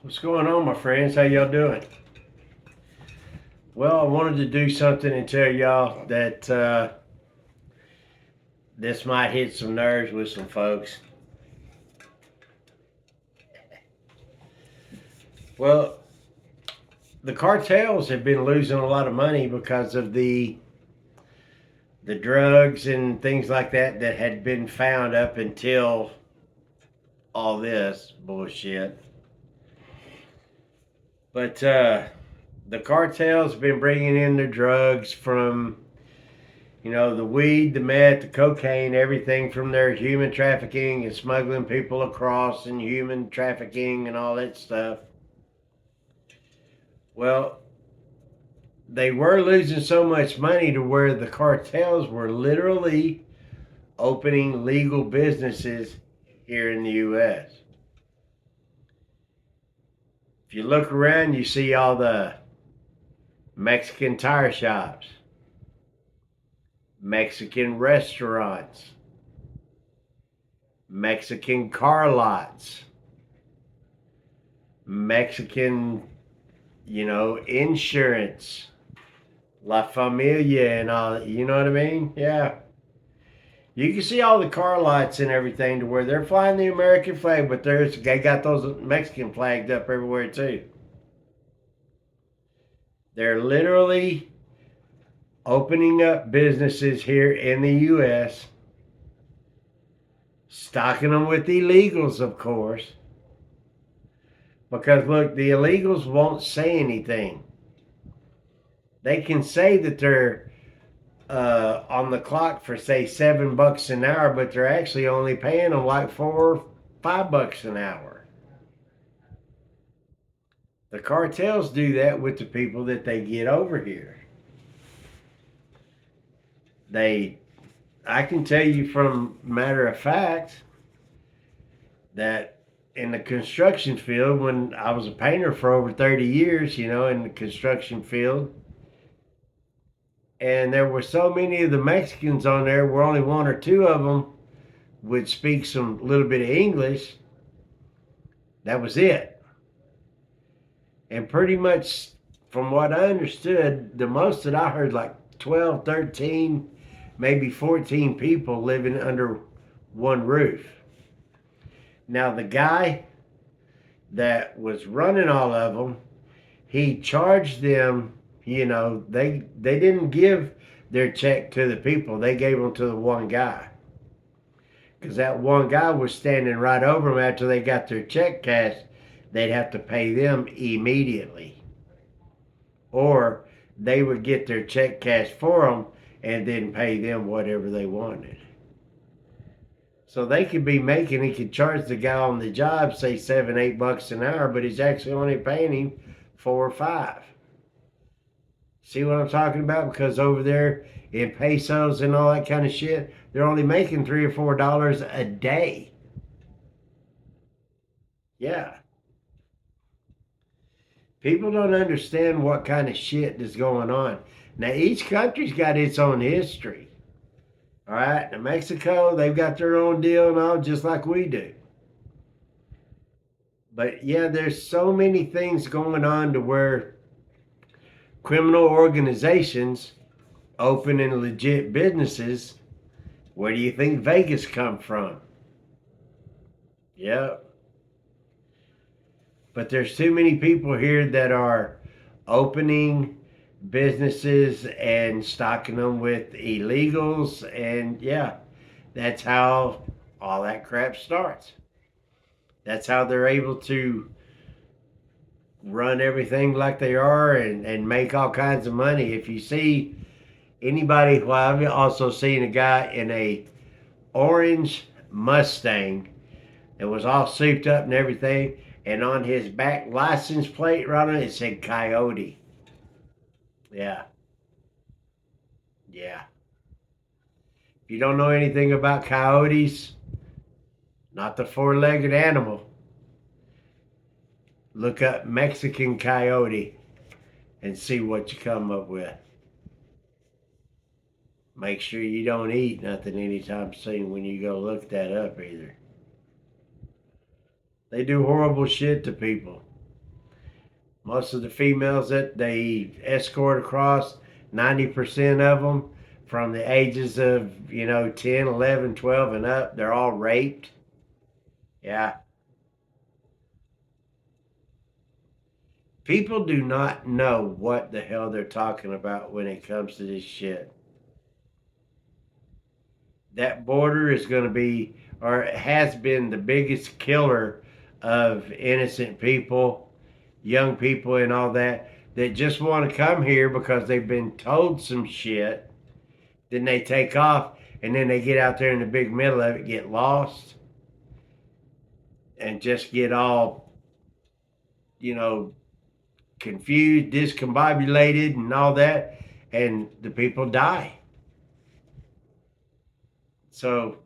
What's going on, my friends? How y'all doing? Well, I wanted to do something and tell y'all that this might hit some nerves with some folks. Well, the cartels have been losing a lot of money because of the drugs and things like that had been found up until all this bullshit. But the cartels have been bringing in their drugs from the weed, the meth, the cocaine, everything from their human trafficking and smuggling people across and human trafficking and all that stuff. Well, they were losing so much money to where the cartels were literally opening legal businesses here in the U.S. If you look around, you see all the Mexican tire shops, Mexican restaurants, Mexican car lots, Mexican, insurance, La Familia and all, you know what I mean? Yeah. You can see all the car lots and everything to where they're flying the American flag, but they got those Mexican flags up everywhere too. They're literally opening up businesses here in the U.S., stocking them with illegals, of course. Because look, the illegals won't say anything. They can say that they're on the clock for say $7 an hour, but they're actually only paying them like $4 or $5 an hour. The cartels do that with the people that they get over here. I can tell you from matter of fact that in the construction field, when I was a painter for over 30 years, in the construction field, and there were so many of the Mexicans on there, where only one or two of them would speak some little bit of English. That was it. And pretty much, from what I understood, the most that I heard, like 12, 13, maybe 14 people living under one roof. Now, the guy that was running all of them, he charged them, they didn't give their check to the people. They gave them to the one guy. Because that one guy was standing right over them after they got their check cashed. They'd have to pay them immediately. Or they would get their check cashed for them and then pay them whatever they wanted. So they could be making, he could charge the guy on the job, say $7, $8 an hour, but he's actually only paying him 4 or 5. See what I'm talking about? Because over there in pesos and all that kind of shit, they're only making $3 or $4 a day. Yeah. People don't understand what kind of shit is going on. Now, each country's got its own history. All right. Now, Mexico, they've got their own deal and all, just like we do. But yeah, there's so many things going on to where criminal organizations opening legit businesses. Where do you think Vegas come from? Yep. But there's too many people here that are opening businesses and stocking them with illegals, and yeah, that's how all that crap starts. That's how they're able to run everything like they are and make all kinds of money. If you see anybody, well, I've also seen a guy in a orange Mustang that was all souped up and everything, and on his back license plate right on it said Coyote. Yeah, yeah. If you don't know anything about coyotes, not the four-legged animal, look up Mexican coyote and see what you come up with. Make sure you don't eat nothing anytime soon when you go look that up either. They do horrible shit to people. Most of the females that they escort across, 90% of them from the ages of, 10, 11, 12 and up, they're all raped. Yeah. People do not know what the hell they're talking about when it comes to this shit. That border is going to be, or has been, the biggest killer of innocent people, young people, and all that just want to come here because they've been told some shit. Then they take off, and then they get out there in the big middle of it, get lost, and just get all, you know, confused, discombobulated, and all that, and the people die. So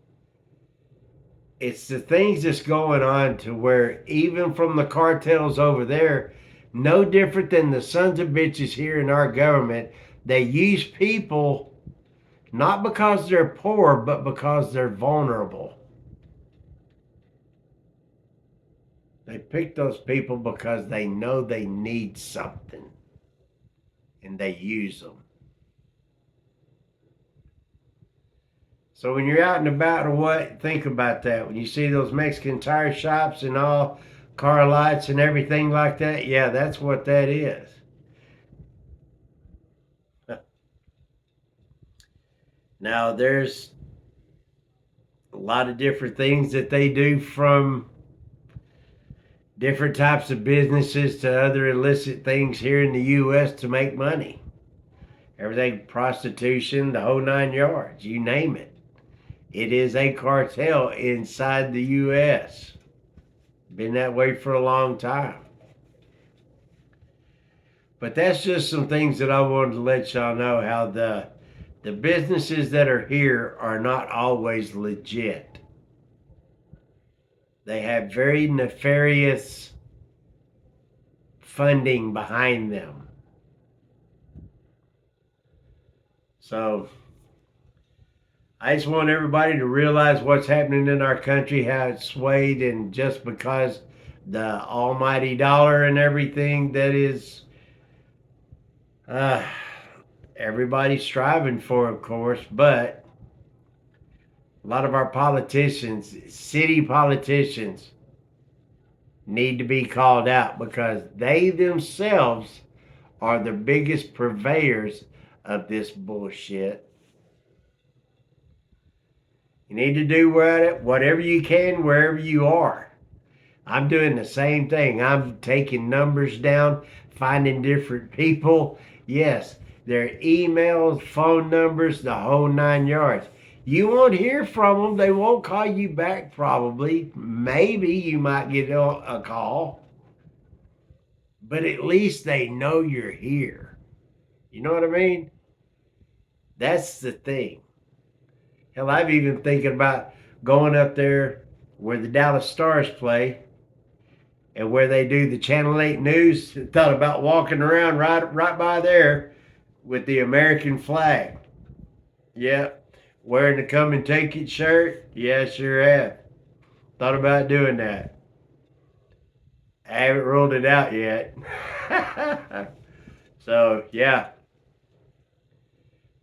it's the things that's going on to where even from the cartels over there, no different than the sons of bitches here in our government, they use people not because they're poor, but because they're vulnerable. They pick those people because they know they need something and they use them. So when you're out and about or what, think about that. When you see those Mexican tire shops and all car lights and everything like that, yeah, that's what that is. Now there's a lot of different things that they do, from different types of businesses to other illicit things here in the U.S. to make money. Everything, prostitution, the whole 9 yards, you name it. It is a cartel inside the U.S. Been that way for a long time. But that's just some things that I wanted to let y'all know, how the businesses that are here are not always legit. They have very nefarious funding behind them. So I just want everybody to realize what's happening in our country, how it's swayed, and just because the almighty dollar and everything that is uh, everybody's striving for, of course, but a lot of our politicians, city politicians, need to be called out because they themselves are the biggest purveyors of this bullshit. You need to do whatever you can wherever you are. I'm doing the same thing. I'm taking numbers down, finding different people. Yes, their emails, phone numbers, the whole 9 yards. You won't hear from them. They won't call you back, probably. Maybe you might get a call, but at least they know you're here. You know what I mean? That's the thing. Hell, I've even thinking about going up there where the Dallas Stars play and where they do the Channel 8 news. Thought about walking around right by there with the American flag. Yep. Wearing the Come and Take It shirt. Yeah, sure have. Thought about doing that. I haven't ruled it out yet. So, yeah.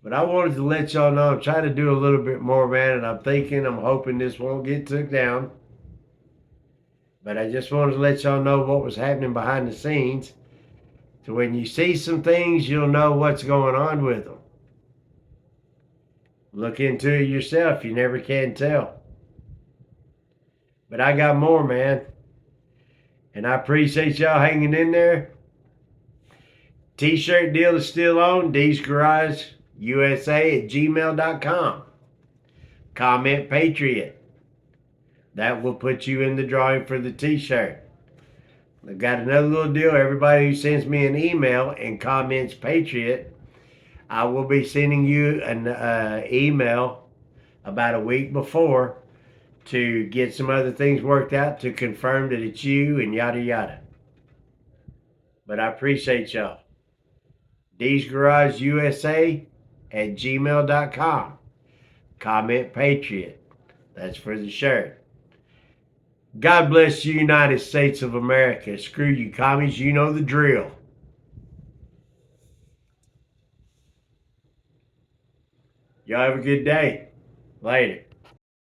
But I wanted to let y'all know I'm trying to do a little bit more, man, and I'm hoping this won't get took down. But I just wanted to let y'all know what was happening behind the scenes. So when you see some things, you'll know what's going on with them. Look into it yourself. You never can tell. But I got more, man. And I appreciate y'all hanging in there. T-shirt deal is still on. D's Garage USA at gmail.com. Comment Patriot. That will put you in the drawing for the t-shirt. I've got another little deal. Everybody who sends me an email and comments Patriot, I will be sending you an email about a week before to get some other things worked out to confirm that it's you and yada yada. But I appreciate y'all. D's Garage USA at gmail.com. Comment Patriot. That's for the shirt. God bless the United States of America. Screw you, commies. You know the drill. Y'all have a good day. Later.